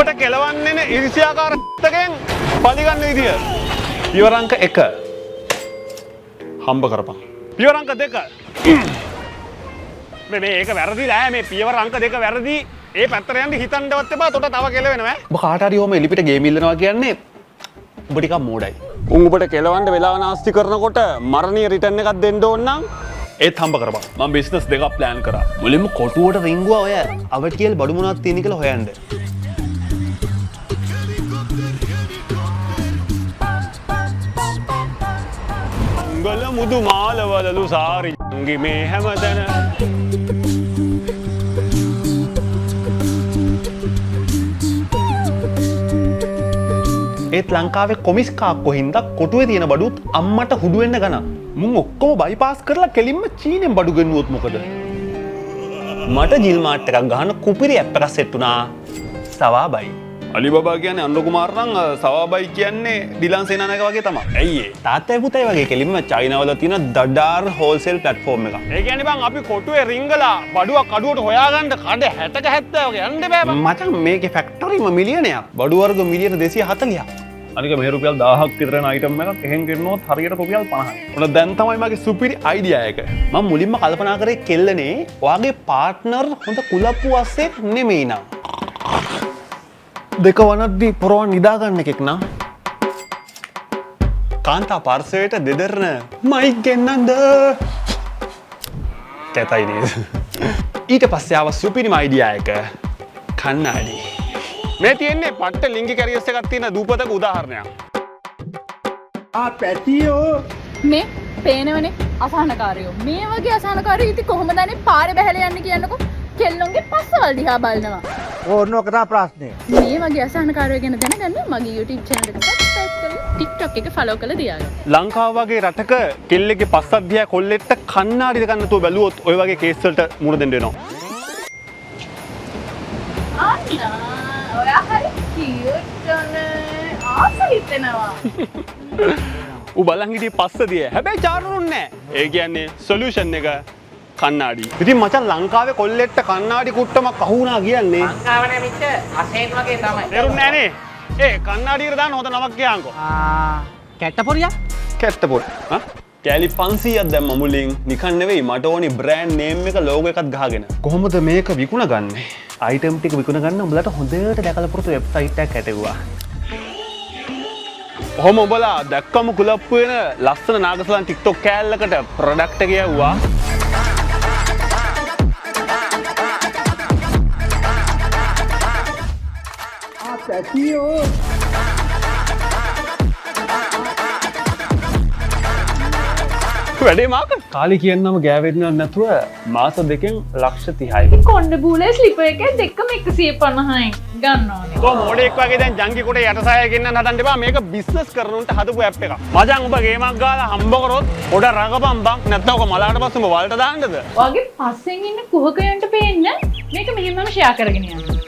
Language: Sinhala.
උඹට කෙලවන්නේ ඉරිසියාකාර එකෙන් පරිගන්න විදිය. පියවර අංක 1 හම්බ කරපන්. පියවර අංක 2 මේක වැරදි නෑ මේ පියවර අංක 2 වැරදි. ඒ පැත්තට යන්න හිතන්නවත් එපා. තොට තව කෙලවෙනවා. ඔබ කාට හරි ඔහම එලිපිට ගේම් ඉල්ලනවා කියන්නේ ඔබ ටිකක් මෝඩයි. උඹට කෙලවන්න වෙලාව නාස්ති කරනකොට මරණීය රිටර්න් එකක් දෙන්න ඕන නම් ඒත් හම්බ කරපන්. මම බිස්නස් දෙකක් ප්ලෑන් කරා. මුලින්ම කොටුවට රිංගුවා ඔය අවටියල් බඩු මොනවද තියෙන කියලා හොයන්න. ගල මුදු මාලවලලු සාරි ජංගි මේ හැමතැන ඒත් ලංකාවේ කොමිස් කාක්කෝ හින්දා කොටුවේ තියෙන බඩුත් අම්මට හුඩු වෙන්න ගණන්. මුන් ඔක්කොම බයිපාස් කරලා කෙලින්ම චීනෙන් බඩු ගෙන්නුවොත් මොකද? මට ජිල් මාට් එකක් ගහන කුපිරි ඇප් එකක් සෙට් වුණා. සවාබයි. අලිබබා කියන්නේ අනුර කුමාර නම් සවාබයි කියන්නේ ඩිලන් සේනානායක වගේ තමයි. ඇයි ඒ? තාත්තයි පුතයි වගේ කෙලින්ම චයිනාවල තියෙන දඩාර් හෝල්සේල් ප්ලැට්ෆෝම් එකක්. ඒ කියන්නේ බං අපි කොටුවේ රිංගලා බඩුවක් කඩුවට හොයාගන්න කඩ 60ක 70 වගේ යන්න බෑ බං. මචං මේකේ ෆැක්ටරිම මිලියනයක්. බඩු වර්ග මිලියන 240ක්. අනික මේ රුපියල් 1000ක් විතර යන අයිටම් එකක් එහෙන් ගෙන්නනොත් හරියට රුපියල් 50යි. ඔන්න දැන් තමයි මගේ සුපිරි අයිඩියා එක. මම මුලින්ම කල්පනා කරේ කෙල්ලනේ ඔයාගේ පාර්ට්නර් හොඳ කුලප්පු අස්සෙක් නෙමෙයි නං. දෙක වනද්දී පොරවන් නිදාගන්න එකෙක් නම් කාන්තා පර්සයට දෙදරන මයික් ගෙන්නන්ද කැතයි නේද. ඊට පස්සේ ආව සුපිරිම අයිඩියා එක කන්නාඩි. මේ තියෙන්නේ පට්ට ලිංගික කැරියර්ස් එකක් තියෙන දූපතක උදාහරණයක්. පැටියෝ මේ පේනවනේ අසහනකාරයෝ. මේ වගේ අසහනකාරයෝ ඉතින් කොහොමද අනේ පාරේ බහැලා යන්නේ කියන්නකෝ. කෙල්ලොන්ගේ පස්සවල් දිහා බලනවා. ඕනෝ කරා ප්‍රශ්නේ. මේ වගේ අසහනකාරයෝ ගැන දැනගන්න මගේ YouTube channel එක subscribe කරලා TikTok එක follow කරලා තියාගන්න. ලංකාව වගේ රටක කෙල්ලෙක්ගේ පස්සක් දිහා කොල්ලෙක්ට කන්නාඩි දෙක නැතුව බැලුවොත් ඔය වගේ කේස් වලට මුහුණ දෙන්න වෙනවා. අන්න ඔයා හරි cute නේ. ආස හිතෙනවා. ඌ බලන් හිටියේ පස්සදිය. හැබැයි චාරුන්නේ නැහැ. ඒ කියන්නේ සොලියුෂන් එක කන්නාඩි. ඉතින් මචං ලංකාවේ කොල්ලෙක්ට කන්නාඩි කුට්ටමක් අහු වුණා කියන්නේ. ලංකාව නැමිච්ච අසේන් වගේ තමයි. තේරුන්නේ නැහනේ. ඒ කන්නාඩියට දාන්න හොඳ නමක් කියන්කෝ. කැට්ටපොරියා? කැට්ටපොර. හා? කෑලි 500ක් දැම්ම මුලින් නිකන් නෙවෙයි මට ඕනි බ්‍රෑන්ඩ් නේම් එක ලෝගෝ එකක් ගහගෙන. කොහොමද මේක විකුණගන්නේ? අයිටම් ටික විකුණගන්න උඹලට හොඳට දැකලා පුරුදු වෙබ්සයිට් එකක් ඇටෙවුවා. ඔහොම උඹලා දැක්කම කුලප්පු වෙන ලස්සන නාගසලන් TikTok කෑල්ලකට ප්‍රොඩක්ට් එක යවුවා. පැටියෝ වැඩේ මාක කාලි කියන්නම ගෑවෙන්න නැතුව මාස දෙකෙන් ලක්ෂ 30යි. කොණ්ඩ බූලේ ස්ලිපර් එකේ දෙකම 150යි ගන්න ඕනේ. කො මොඩෙක් වගේ දැන් ජංගි කොට යටසාය ගෙන්නන්න හදන්න එපා. මේක බිස්නස් කරනුන්ට හදපු ඇප් එකක්. මචං ඔබ ගේමක් ගාලා හම්බ කරොත් පොඩ රඟපම් බං. නැත්නම් ඔක මලාට පස්සේ ඔබ වලට දාන්නද? ඔයාගේ පස්සෙන් ඉන්න කුහකයන්ට පේන්න මේක මෙහෙමම ෂෙයා කරගෙන යන්න.